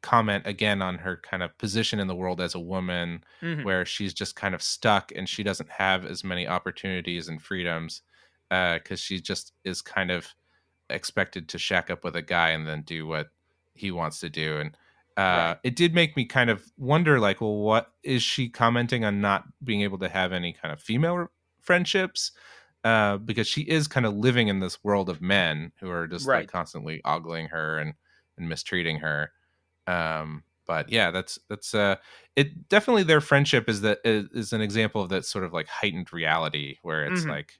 comment again on her kind of position in the world as a woman, Hmm. where she's just kind of stuck and she doesn't have as many opportunities and freedoms because she just is kind of expected to shack up with a guy and then do what he wants to do. And Right. it did make me kind of wonder, like, well, what is she commenting on not being able to have any kind of female friendships? Because she is kind of living in this world of men who are just like Right. constantly ogling her and mistreating her. But yeah, that's it. Definitely, their friendship is an example of that sort of like heightened reality where it's Hmm. like,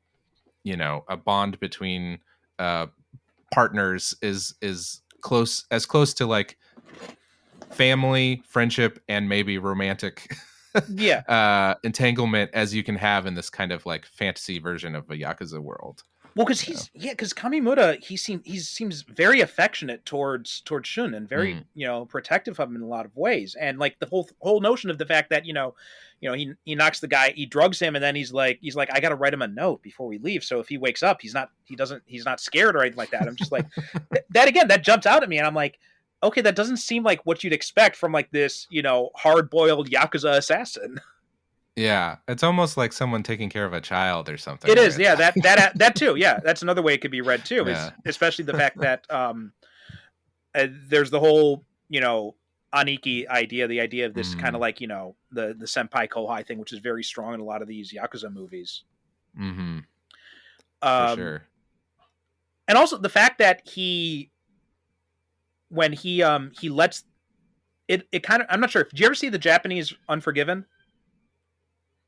a bond between uh partners is close to like family, friendship, and maybe romantic Yeah. entanglement as you can have in this kind of like fantasy version of a Yakuza world. Well, because You know? because Kamimura, he seems very affectionate towards Shun, and very, Mm, protective of him in a lot of ways, and like the whole notion of the fact that, he knocks the guy, he drugs him, and then he's like I got to write him a note before we leave, so if he wakes up, he's not scared or anything like that. I'm just like that again, that jumped out at me, and I'm like, okay, that doesn't seem like what you'd expect from like this, hard boiled Yakuza assassin. yeah, it's almost like someone taking care of a child or something, It where is, it's yeah. That too, yeah. That's another way it could be read too. yeah. Is especially the fact that there's the whole aniki idea, the idea of this kind of Mm, like the senpai kohai thing, which is very strong in a lot of these yakuza movies. mm-hmm, for Um, sure. and also the fact that he lets it kind of, I'm not sure. Did you ever see the Japanese Unforgiven?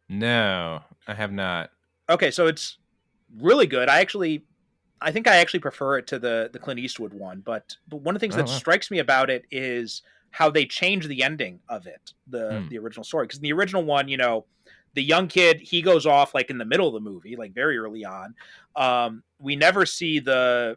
No, I have not. Okay, so it's really good. I think I actually prefer it to the Clint Eastwood one, but one of the things Oh that wow. strikes me about it is how they change the ending of it, Hmm. the original story. Because in the original one, the young kid, he goes off like in the middle of the movie, like very early on. We never see the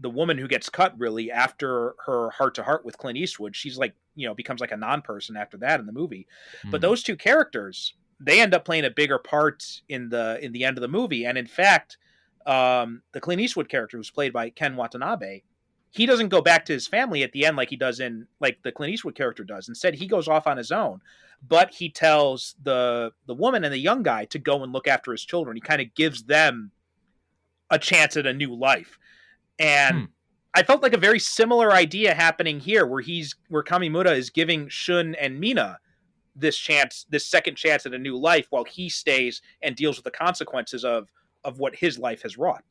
woman who gets cut really after her heart to heart with Clint Eastwood. She's like, becomes like a non-person after that in the movie. But Hmm. those two characters, they end up playing a bigger part in the end of the movie. And in fact, the Clint Eastwood character, who's played by Ken Watanabe, he doesn't go back to his family at the end like he does in like the Clint Eastwood character does. Instead, he goes off on his own, but he tells the woman and the young guy to go and look after his children. He kind of gives them a chance at a new life, Hmm. and I felt like a very similar idea happening here, where Kamimura is giving Shun and Mina this second chance at a new life, while he stays and deals with the consequences of what his life has wrought.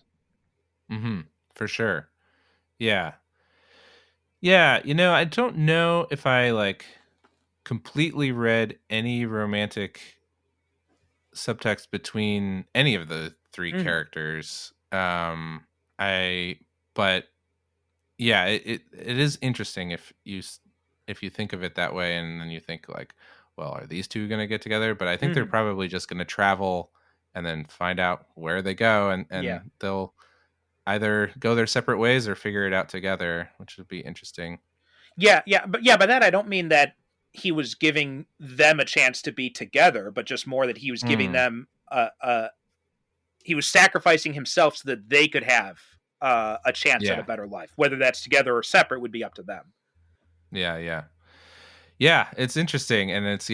Mm-hmm. For sure. Yeah. Yeah. I don't know if I like completely read any romantic subtext between any of the three Mm-hmm. characters. I, but yeah, it is interesting if you think of it that way, and then you think like, well, are these two going to get together? But I think they're Mm-hmm. probably just going to travel and then find out where they go, and Yeah. they'll either go their separate ways or figure it out together, which would be interesting. Yeah, yeah, but yeah, by that I don't mean that he was giving them a chance to be together, but just more that he was giving Mm, them he was sacrificing himself so that they could have a chance at a yeah, better life. Whether that's together or separate would be up to them. yeah, yeah. Yeah, it's interesting, and it's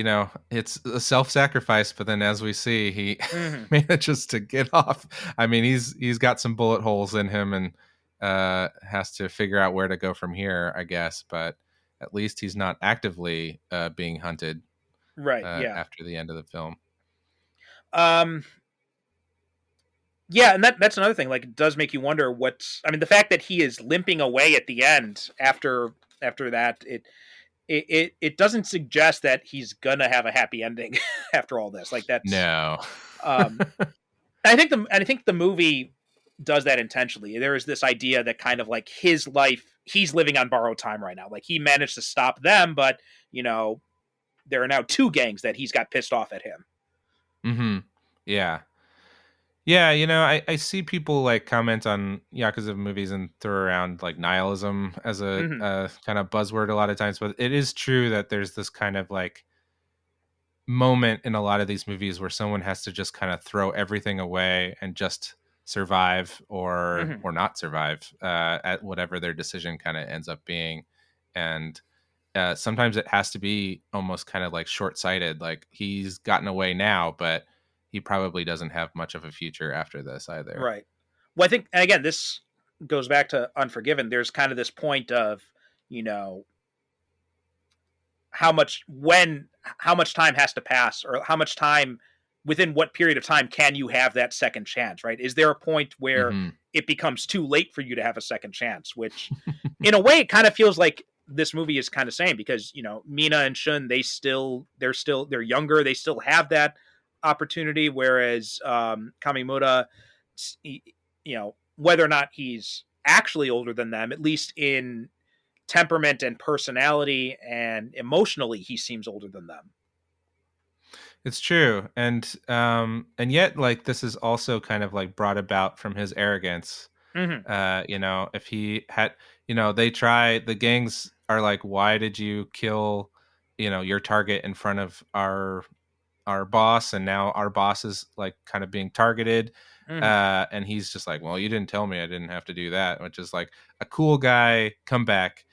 a self-sacrifice. But then, as we see, he Mm-hmm. manages to get off. I mean, he's got some bullet holes in him, and has to figure out where to go from here, I guess. But at least he's not actively being hunted Right. Yeah. after the end of the film. Um. Yeah, and that's another thing. Like, it does make you wonder what's. I mean, the fact that he is limping away at the end after that, it doesn't suggest that he's gonna have a happy ending after all this. Like that's No. um I think the movie does that intentionally. There is this idea that kind of like his life, he's living on borrowed time right now. Like he managed to stop them, but you know, there are now two gangs that he's got pissed off at him. Mm-hmm. Yeah. Yeah, I see people like comment on Yakuza movies and throw around like nihilism as Hmm. a kind of buzzword a lot of times, but it is true that there's this kind of like moment in a lot of these movies where someone has to just kind of throw everything away and just survive Hmm. or not survive at whatever their decision kind of ends up being. And sometimes it has to be almost kind of like short-sighted, like he's gotten away now, but he probably doesn't have much of a future after this either. Right. Well, I think, and again, this goes back to Unforgiven. There's kind of this point of, you know, how much time has to pass, or how much time, within what period of time can you have that second chance, right? Is there a point where Hmm. it becomes too late for you to have a second chance? Which, in a way, it kind of feels like this movie is kind of saying, because you know Mina and Shun, they're younger, they still have that opportunity, whereas Kamimura, you know, whether or not he's actually older than them, at least in temperament and personality and emotionally, he seems older than them. It's true, and yet like this is also kind of like brought about from his arrogance. Hmm. If he had, the gangs are like, why did you kill, your target in front of our boss, and now our boss is like kind of being targeted. Hmm. And he's just like, well, you didn't tell me I didn't have to do that, which is like a cool guy comeback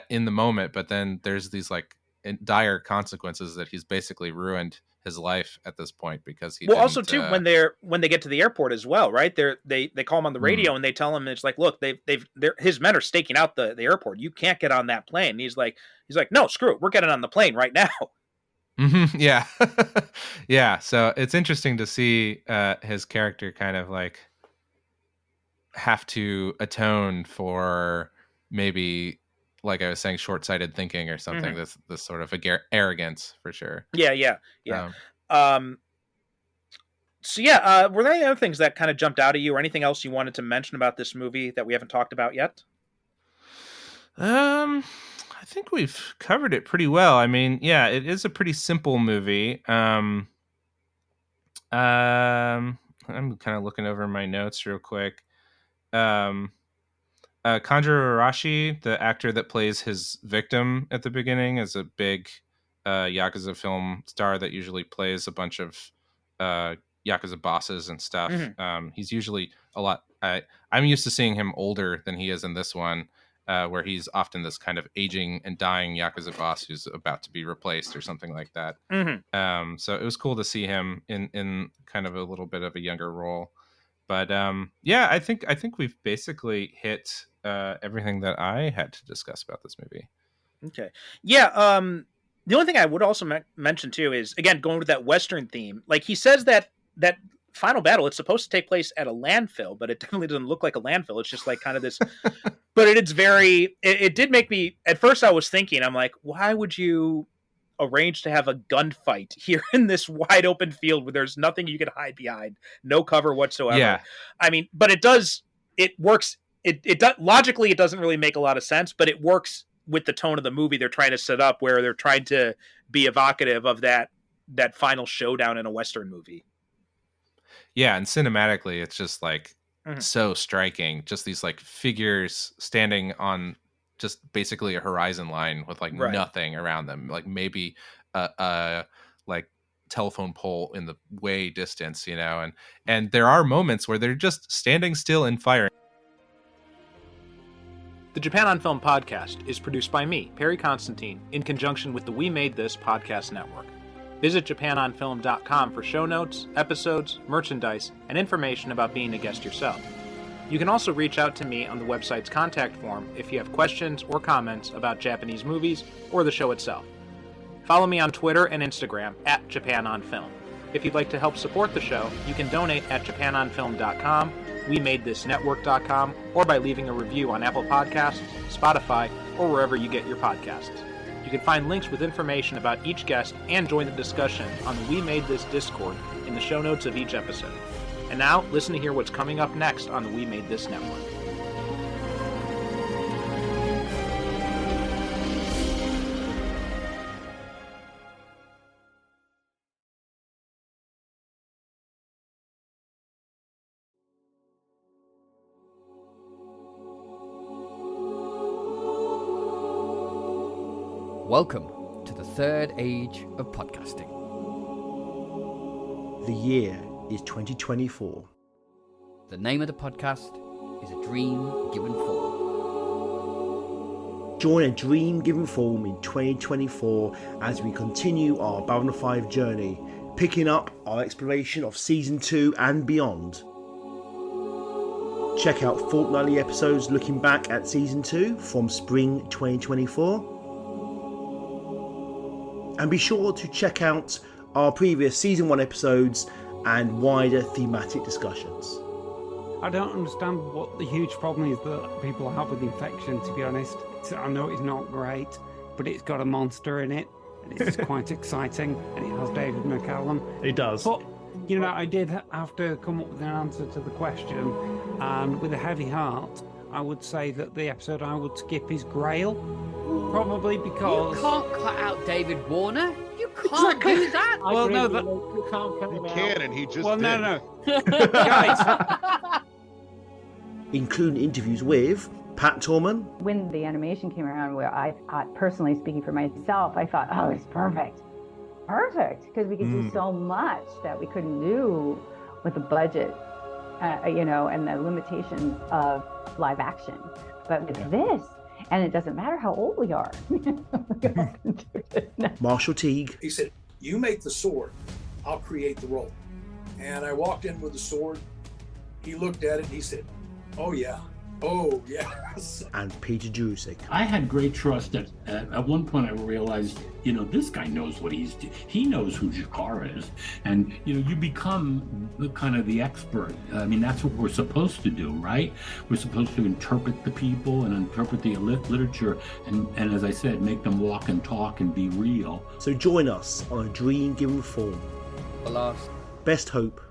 in the moment, but then there's these like dire consequences that he's basically ruined his life at this point because he Well, also didn't too, when they get to the airport as well, right? They call him on the mm, radio and they tell him, it's like, look, his men are staking out the airport. You can't get on that plane. And he's like, no, screw it, we're getting on the plane right now. yeah. Yeah, so it's interesting to see his character kind of like have to atone for maybe, like I was saying, short-sighted thinking or something. Hmm. This sort of arrogance for sure. Yeah, yeah, yeah. Um, Um, so yeah, were there any other things that kind of jumped out at you, or anything else you wanted to mention about this movie that we haven't talked about yet? um, I think we've covered it pretty well. I mean, yeah, it is a pretty simple movie. I'm kind of looking over my notes real quick. Um, Kanjuro Arashi, the actor that plays his victim at the beginning, is a big Yakuza film star that usually plays a bunch of uh, Yakuza bosses and stuff. Hmm. He's usually a lot. I'm used to seeing him older than he is in this one, where he's often this kind of aging and dying Yakuza boss who's about to be replaced or something like that. Hmm. So it was cool to see him in kind of a little bit of a younger role. But yeah, I think we've basically hit everything that I had to discuss about this movie. Okay. Yeah. The only thing I would also mention too is, again, going with that Western theme. Like he says that final battle, it's supposed to take place at a landfill, but it definitely doesn't look like a landfill. It's just like kind of this. But it's very. It did make me. At first, I was thinking, I'm like, why would you arrange to have a gunfight here in this wide open field where there's nothing you can hide behind, no cover whatsoever? Yeah, I mean, but it does. It works. It does logically. It doesn't really make a lot of sense, but it works with the tone of the movie they're trying to set up, where they're trying to be evocative of that final showdown in a Western movie. yeah, and cinematically, it's just like Mhm. so striking. Just these like figures standing on just basically a horizon line with like Right. nothing around them, like maybe a like telephone pole in the way distance, and there are moments where they're just standing still and firing. The Japan on Film podcast is produced by me, Perry Constantine, in conjunction with the We Made This podcast network. Visit japanonfilm.com for show notes, episodes, merchandise, and information about being a guest yourself. You can also reach out to me on the website's contact form if you have questions or comments about Japanese movies or the show itself. Follow me on Twitter and Instagram at JapanOnFilm. If you'd like to help support the show, you can donate at japanonfilm.com, wemadethisnetwork.com, or by leaving a review on Apple Podcasts, Spotify, or wherever you get your podcasts. You can find links with information about each guest and join the discussion on the We Made This Discord in the show notes of each episode. And now, listen to hear what's coming up next on the We Made This Network. Welcome to the third age of podcasting. The year is 2024. The name of the podcast is A Dream Given Form. Join A Dream Given Form in 2024 as we continue our Babylon 5 journey, picking up our exploration of Season 2 and beyond. Check out fortnightly episodes looking back at Season 2 from spring 2024. And be sure to check out our previous Season 1 episodes and wider thematic discussions. I don't understand what the huge problem is that people have with infection, to be honest. I know it's not great, but it's got a monster in it, and it's quite exciting, and it has David McCallum. It does. But, you know, I did have to come up with an answer to the question, and with a heavy heart, I would say that the episode I would skip is Grail. Probably because... You can't cut out David Warner. You can't do that. Well, no, that... You can't cut him out. And he just Well, did. no. Guys. Including interviews with Pat Torman. When the animation came around, where I personally speaking for myself, I thought, oh, it's perfect, because we could do so much that we couldn't do with the budget, and the limitations of live action. But with this, and it doesn't matter how old we are. Marshall Teague. He said, "You make the sword, I'll create the role." And I walked in with the sword. He looked at it, he said, "Oh yeah, yes." And Peter Jurusik. I had great trust that at one point I realized, this guy knows what he's doing. He knows who Jakar is. And, you become kind of the expert. I mean, that's what we're supposed to do, right? We're supposed to interpret the people and interpret the literature. And as I said, make them walk and talk and be real. So join us on A Dream Given Form. Alas, Best hope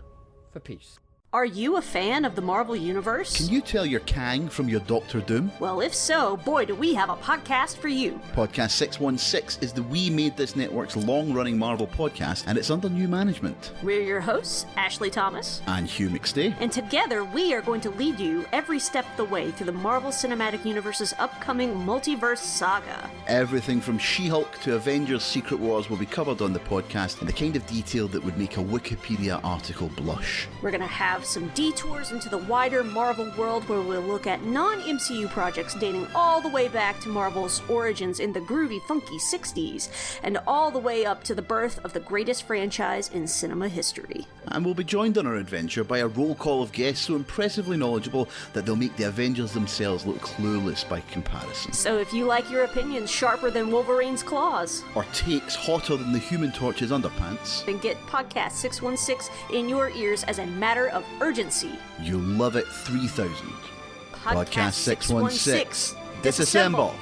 for peace. Are you a fan of the Marvel Universe? Can you tell your Kang from your Doctor Doom? Well, if so, boy, do we have a podcast for you. Podcast 616 is the We Made This Network's long-running Marvel podcast, and it's under new management. We're your hosts, Ashley Thomas and Hugh McStay. And together, we are going to lead you every step of the way through the Marvel Cinematic Universe's upcoming multiverse saga. Everything from She-Hulk to Avengers Secret Wars will be covered on the podcast in the kind of detail that would make a Wikipedia article blush. We're going to have some detours into the wider Marvel world where we'll look at non-MCU projects dating all the way back to Marvel's origins in the groovy, funky 60s, and all the way up to the birth of the greatest franchise in cinema history. And we'll be joined on our adventure by a roll call of guests so impressively knowledgeable that they'll make the Avengers themselves look clueless by comparison. So if you like your opinions sharper than Wolverine's claws, or takes hotter than the Human Torch's underpants, then get Podcast 616 in your ears as a matter of urgency. You'll love it 3000. Podcast 616. Disassemble.